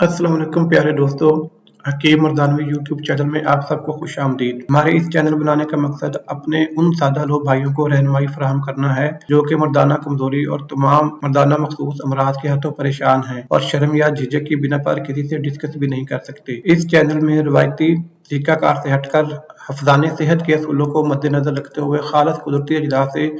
अस्सलाम वालेकुम प्यारे दोस्तों। हकीम मर्दानवी यूट्यूब चैनल में आप सबको खुश आमदीद। हमारे इस चैनल बनाने का मकसद अपने उन सादा लो भाइयों को रहनुमाई फराहम करना है जो कि मर्दाना कमजोरी और तमाम मर्दाना मखसूस अमराज के हाथों परेशान हैं और शर्म या झिझक की बिना पर किसी से डिस्कस भी नहीं कर सकते। इस चैनल में रवायती तरीकाकार से हटकर हफ्जाने सेहत के असूलों को मद्देनजर रखते हुए खालस कुदरती अजला से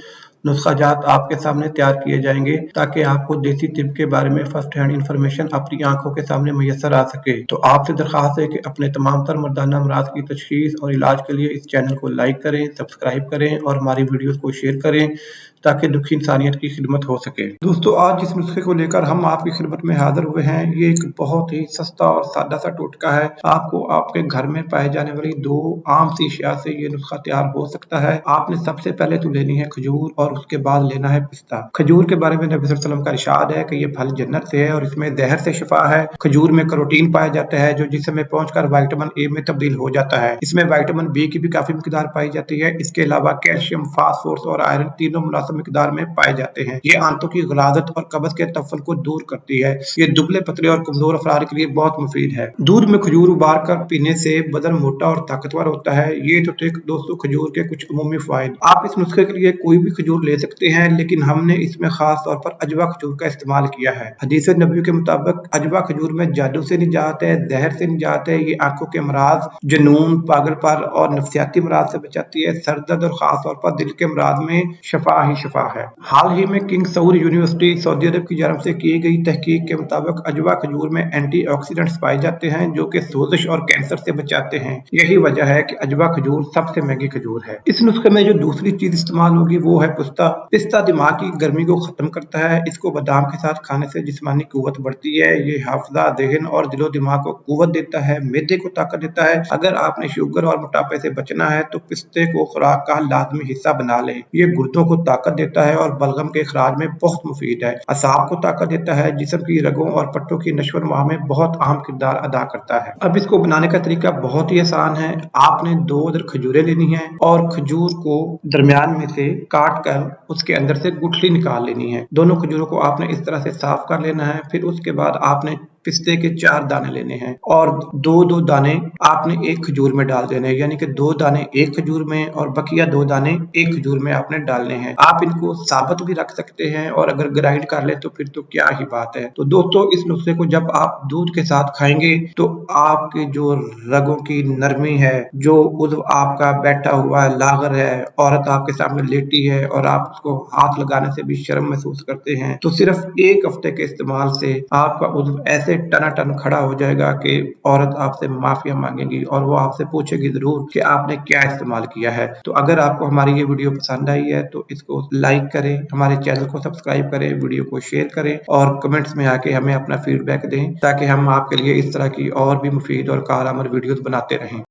नुस्खाजात आपके सामने तैयार किए जाएंगे ताकि आपको देसी तिब के बारे में फर्स्ट हैंड इंफॉर्मेशन अपनी आंखों के सामने मैसर आ सके। तो आपसे दरख्वास्त है कि अपने तमाम तर मर्दाना अमराज की तशखीस और इलाज के लिए इस चैनल को लाइक करें, सब्सक्राइब करें और हमारी वीडियोस को शेयर करें ताकि दुखी इंसानियत की खिदमत हो सके। दोस्तों, आज जिस नुस्खे को लेकर हम आपकी खिदमत में हाजिर हुए हैं, ये एक बहुत ही सस्ता और सादा सा टोटका है। आपको आपके घर में पाए जाने वाली दो आम सी अशिया से ये नुस्खा तैयार हो सकता है। आपने सबसे पहले तो लेनी है खजूर और उसके बाद लेना है पिस्ता। खजूर के बारे में नबी सल्लल्लाहु अलैहि वसल्लम का इरशाद है कि ये फल जन्नत से है और इसमें जहर से शिफा है। खजूर में कैरोटीन पाया जाता है जो जिस्म में पहुंचकर विटामिन ए में तब्दील हो जाता है। इसमें विटामिन बी की भी काफी मिकदार पाई जाती है। इसके अलावा कैल्शियम, फास्फोरस और आयरन तीनों मुनासिब मिकदार में पाए जाते हैं। ये आंतों की गलाजत और कब्ज के तफल को दूर करती है। ये दुबले पतले और कमजोर अफराद के लिए बहुत मुफीद है। दूध में खजूर उबाल कर पीने से बदन मोटा और ताकतवर होता है। ये तो थे दोस्तों खजूर के कुछ अमूमी फायदे। आप इस नुस्खे के लिए कोई भी खजूर ले सकते हैं, लेकिन हमने इसमें खास तौर पर अजवा खजूर का इस्तेमाल किया है। हदीस नबी के मुताबिक अजवा खजूर में जादू से निजात है, जहर से निजात है। ये आंखों के अमराज, जुनून, पागलपन और नफ्सियाती अमराज से बचाती है। सर दर्द और खास तौर पर दिल के अमराज में शफा ही शफा है। हाल ही में किंग सऊद यूनिवर्सिटी सऊदी अरब की जानब से की गई तहकीक के मुताबिक अजवा खजूर में एंटीऑक्सीडेंट्स पाए जाते हैं जो कि सोजिश और कैंसर से बचाते हैं। यही वजह है कि अजवा खजूर सबसे महंगी खजूर है। इस नुस्खे में जो दूसरी चीज इस्तेमाल होगी वो है पिस्ता। पिस्ता दिमाग की गर्मी को खत्म करता है। इसको बादाम के साथ खाने से जिस्मानी कुव्वत बढ़ती है। ये हाफजा, ज़हन और दिलो दिमाग को कुव्वत देता है, मैदे को ताकत देता है। अगर आपने शुगर और मोटापे से बचना है तो पिस्ते को खुराक का लाजमी हिस्सा बना लें। ये गुर्दों को ताकत देता है और बलगम के इखराज में बहुत मुफीद है। असाब को ताकत देता है। जिस्म की रगों और पट्टों की नश्व-ओ-नमा में बहुत अहम किरदार अदा करता है। अब इसको बनाने का तरीका बहुत ही आसान है। आपने 2 अदर खजूरें लेनी है और खजूर को दरमियान में से काट कर उसके अंदर से गुठली निकाल लेनी है। दोनों खजूरों को आपने इस तरह से साफ कर लेना है। फिर उसके बाद आपने पिस्ते के 4 दाने लेने हैं और 2-2 दाने आपने एक खजूर में डाल देने हैं, यानी कि 2 दाने एक खजूर में और बकिया 2 दाने एक खजूर में आपने डालने हैं। आप इनको साबुत भी रख सकते हैं और अगर ग्राइंड कर ले तो फिर तो क्या ही बात है। तो दोस्तों, इस नुस्खे को जब आप दूध के साथ खाएंगे तो आपके जो रगों की नरमी है, जो उज़्व आपका बैठा हुआ है, लागर है, औरत आपके सामने लेटी है और आप उसको हाथ लगाने से भी शर्म महसूस करते हैं, तो सिर्फ 1 हफ्ते के इस्तेमाल से आपका उज़्व ऐसे टनाटन खड़ा हो जाएगा कि औरत आपसे माफिया मांगेगी और वो आपसे पूछेगी जरूर कि आपने क्या इस्तेमाल किया है। तो अगर आपको हमारी ये वीडियो पसंद आई है तो इसको लाइक करें, हमारे चैनल को सब्सक्राइब करें, वीडियो को शेयर करें और कमेंट्स में आके हमें अपना फीडबैक दें ताकि हम आपके लिए इस तरह की और भी मुफीद और कारआमद वीडियोस बनाते रहें।